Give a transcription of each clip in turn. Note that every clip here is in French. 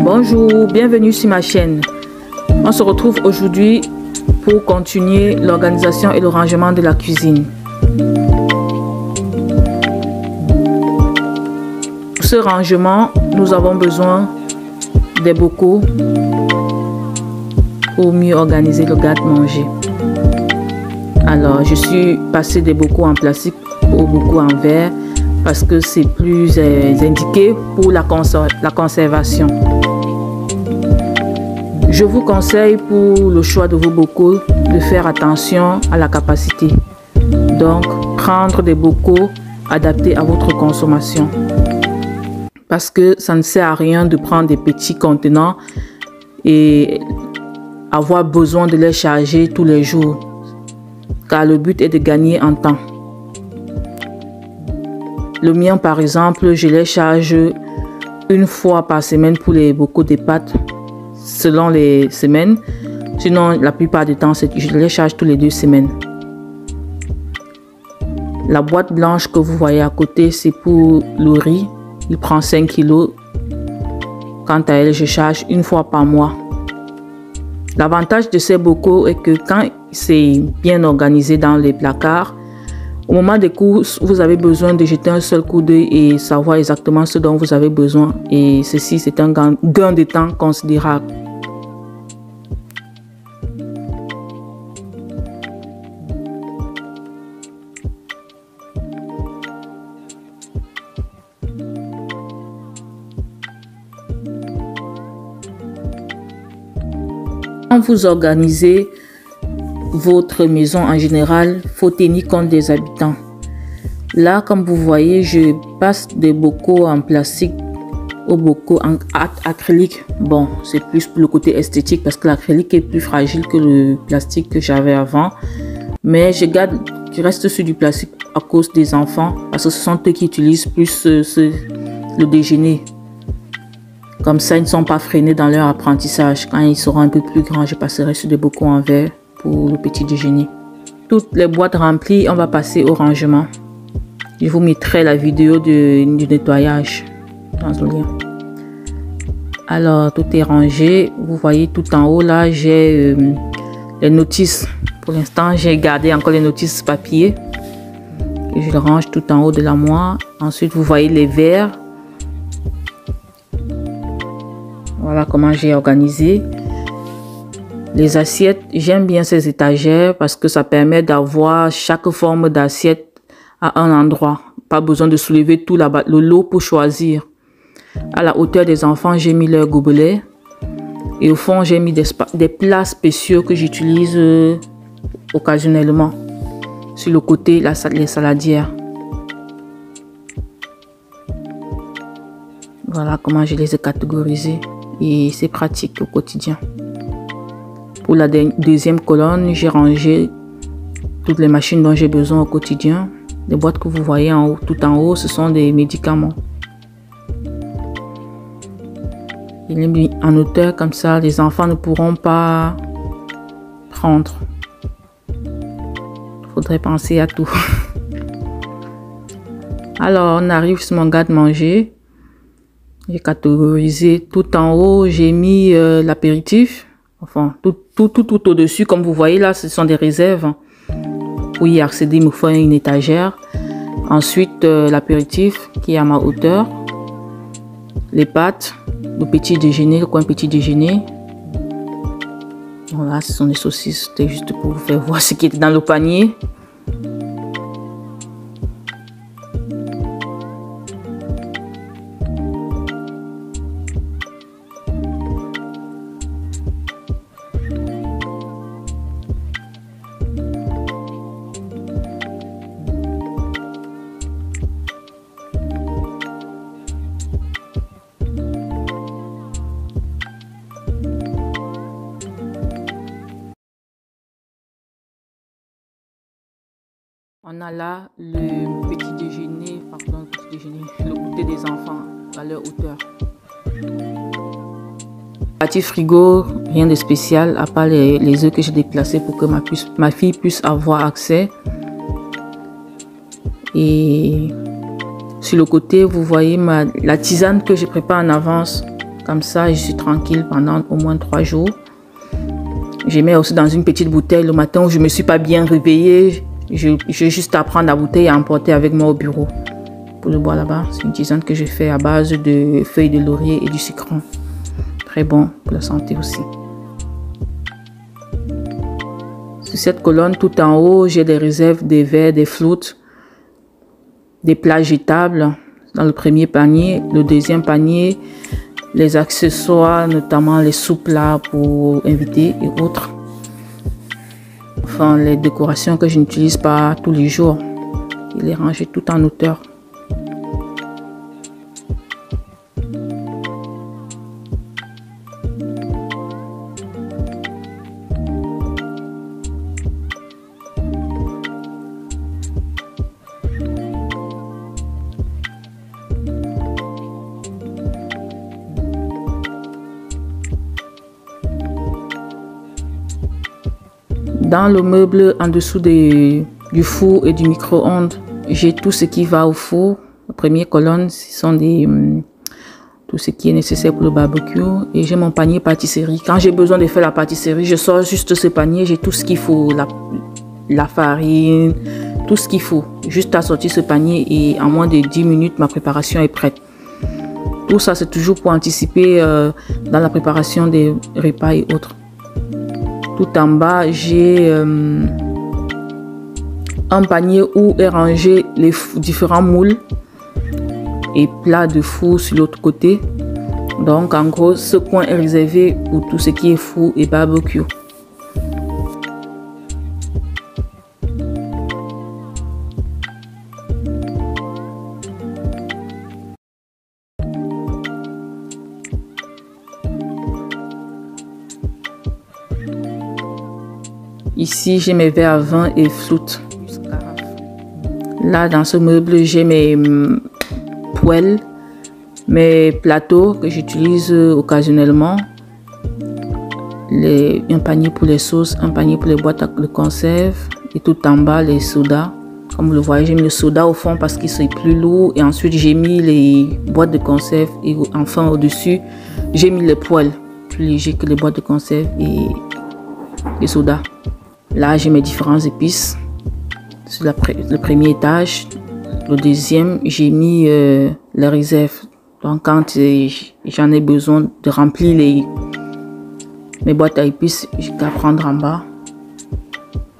Bonjour, bienvenue sur ma chaîne. On se retrouve aujourd'hui pour continuer l'organisation et le rangement de la cuisine. Pour ce rangement, nous avons besoin des bocaux pour mieux organiser le garde-manger. Alors, je suis passée des bocaux en plastique aux bocaux en verre parce que c'est plus indiqué pour la conservation. Je vous conseille pour le choix de vos bocaux de faire attention à la capacité. Donc, prendre des bocaux adaptés à votre consommation. Parce que ça ne sert à rien de prendre des petits contenants et avoir besoin de les charger tous les jours. Car le but est de gagner en temps. Le mien, par exemple, je les charge une fois par semaine pour les bocaux de pâtes, selon les semaines. Sinon, la plupart du temps, je les charge tous les 2 semaines. La boîte blanche que vous voyez à côté, c'est pour le riz. Il prend 5 kg. Quant à elle, je charge une fois par mois. L'avantage de ces bocaux est que quand c'est bien organisé dans les placards, au moment des courses, vous avez besoin de jeter un seul coup d'œil et savoir exactement ce dont vous avez besoin. Et ceci, c'est un gain de temps considérable. Quand vous organisez votre maison en général, il faut tenir compte des habitants. Là, comme vous voyez, je passe des bocaux en plastique aux bocaux en acrylique. Bon, c'est plus pour le côté esthétique parce que l'acrylique est plus fragile que le plastique que j'avais avant. Mais je reste sur du plastique à cause des enfants parce que ce sont eux qui utilisent plus le déjeuner. Comme ça, ils ne sont pas freinés dans leur apprentissage. Quand ils seront un peu plus grands, je passerai sur des bocaux en verre pour le petit déjeuner. Toutes les boîtes remplies, on va passer au rangement. Je vous mettrai la vidéo du nettoyage dans le lien. Alors, tout est rangé. Vous voyez tout en haut, là, j'ai les notices. Pour l'instant, j'ai gardé encore les notices papier. Et je le range tout en haut de l'armoire. Ensuite, vous voyez les verres. Voilà comment j'ai organisé. Les assiettes, j'aime bien ces étagères parce que ça permet d'avoir chaque forme d'assiette à un endroit. Pas besoin de soulever tout le lot pour choisir. À la hauteur des enfants, j'ai mis leurs gobelets. Et au fond, j'ai mis des plats spéciaux que j'utilise occasionnellement. Sur le côté, les saladières. Voilà comment je les ai catégorisés. Et c'est pratique au quotidien. Pour la deuxième colonne, j'ai rangé toutes les machines dont j'ai besoin au quotidien. Les boîtes que vous voyez en haut, tout en haut, ce sont des médicaments. Je l'ai mis en hauteur comme ça, les enfants ne pourront pas prendre. Il faudrait penser à tout. Alors, on arrive sur mon garde-manger. J'ai catégorisé tout en haut, j'ai mis l'apéritif. Enfin, tout au-dessus, comme vous voyez là, ce sont des réserves. Pour y accéder, il me faut une étagère. Ensuite, l'apéritif qui est à ma hauteur. Les pâtes, le petit déjeuner, le coin petit déjeuner. Voilà, ce sont des saucisses. C'était juste pour vous faire voir ce qui était dans le panier. On a là le petit déjeuner, le goûter des enfants à leur hauteur. Partie frigo, rien de spécial à part les œufs que j'ai déplacés pour que ma fille puisse avoir accès. Et sur le côté, vous voyez la tisane que je prépare en avance Comme ça, je suis tranquille pendant au moins 3 jours. Je mets aussi dans une petite bouteille le matin où je ne me suis pas bien réveillée. Je vais juste à prendre la bouteille et à emporter avec moi au bureau pour le boire là-bas. C'est une tisane que je fais à base de feuilles de laurier et du citron. Très bon pour la santé aussi. Sur cette colonne, tout en haut, j'ai des réserves, des verres, des flûtes, des plats jetables dans le premier panier. Le deuxième panier, les accessoires, notamment les sous-plats pour invités et autres. Enfin, les décorations que je n'utilise pas tous les jours. Il est rangé tout en hauteur. Dans le meuble en dessous du four et du micro-ondes, j'ai tout ce qui va au four. La première colonne, ce sont tout ce qui est nécessaire pour le barbecue. Et j'ai mon panier pâtisserie. Quand j'ai besoin de faire la pâtisserie, je sors juste ce panier. J'ai tout ce qu'il faut, la farine, tout ce qu'il faut. Juste à sortir ce panier et en moins de 10 minutes, ma préparation est prête. Tout ça, c'est toujours pour anticiper dans la préparation des repas et autres. Tout en bas, j'ai un panier où est rangé les différents moules et plats de four sur l'autre côté. Donc, en gros, ce coin est réservé pour tout ce qui est four et barbecue. Ici, j'ai mes verres à vin et flûtes. Là, dans ce meuble, j'ai mes poêles, mes plateaux que j'utilise occasionnellement. Un panier pour les sauces, un panier pour les boîtes de conserve. Et tout en bas, les sodas. Comme vous le voyez, j'ai mis le soda au fond parce qu'il est plus lourd. Et ensuite, j'ai mis les boîtes de conserve. Et enfin, au-dessus, j'ai mis les poêles, plus légers que les boîtes de conserve et les sodas. Là, j'ai mes différentes épices sur le premier étage. Le deuxième, j'ai mis les réserves. Donc, quand j'en ai besoin de remplir mes boîtes à épices, j'ai qu'à prendre en bas.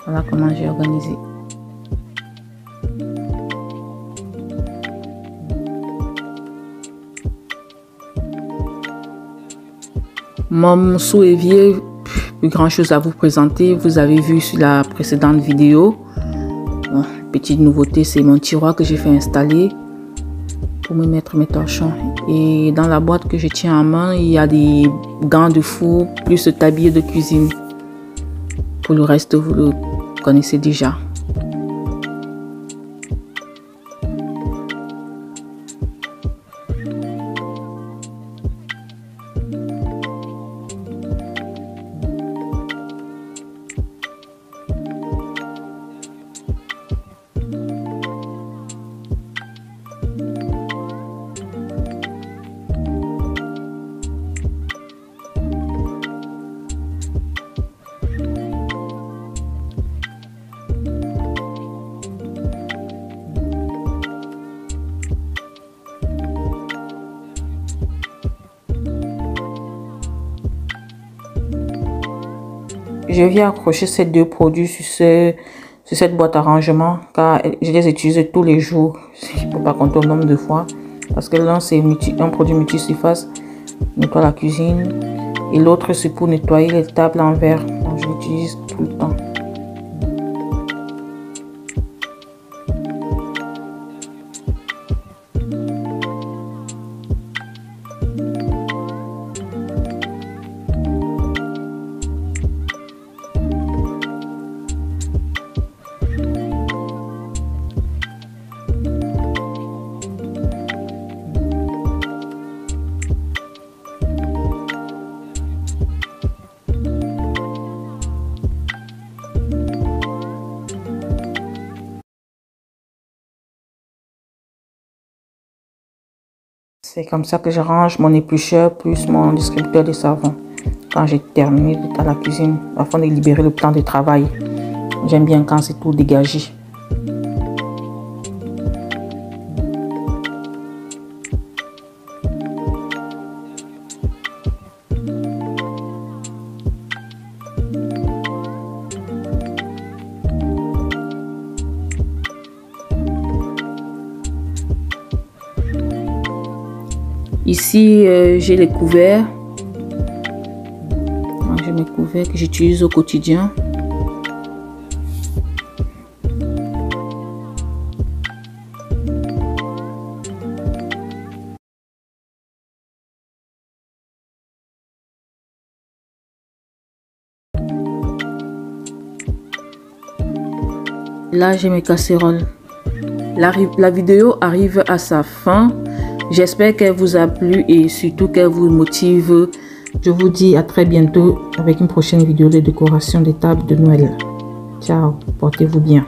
Voilà comment j'ai organisé. Mon sous-évier, plus grand chose à vous présenter, vous avez vu sur la précédente vidéo. Bon, petite nouveauté, c'est mon tiroir que j'ai fait installer pour me mettre mes torchons. Et dans la boîte que je tiens en main, il y a des gants de four plus le tablier de cuisine. Pour le reste, vous le connaissez déjà. Je viens accrocher ces deux produits sur cette boîte à rangement car je les utilise tous les jours. Je ne peux pas compter le nombre de fois parce que l'un c'est un produit multi-surface, nettoie la cuisine, et l'autre c'est pour nettoyer les tables en verre. Donc je l'utilise tout le temps. C'est comme ça que je range mon éplucheur plus mon distributeur de savon. Quand j'ai terminé dans la cuisine, afin de libérer le plan de travail. J'aime bien quand c'est tout dégagé. Ici, j'ai les couverts. J'ai mes couverts que j'utilise au quotidien. Là, j'ai mes casseroles. La vidéo arrive à sa fin. J'espère qu'elle vous a plu et surtout qu'elle vous motive. Je vous dis à très bientôt avec une prochaine vidéo de décoration des tables de Noël. Ciao, portez-vous bien.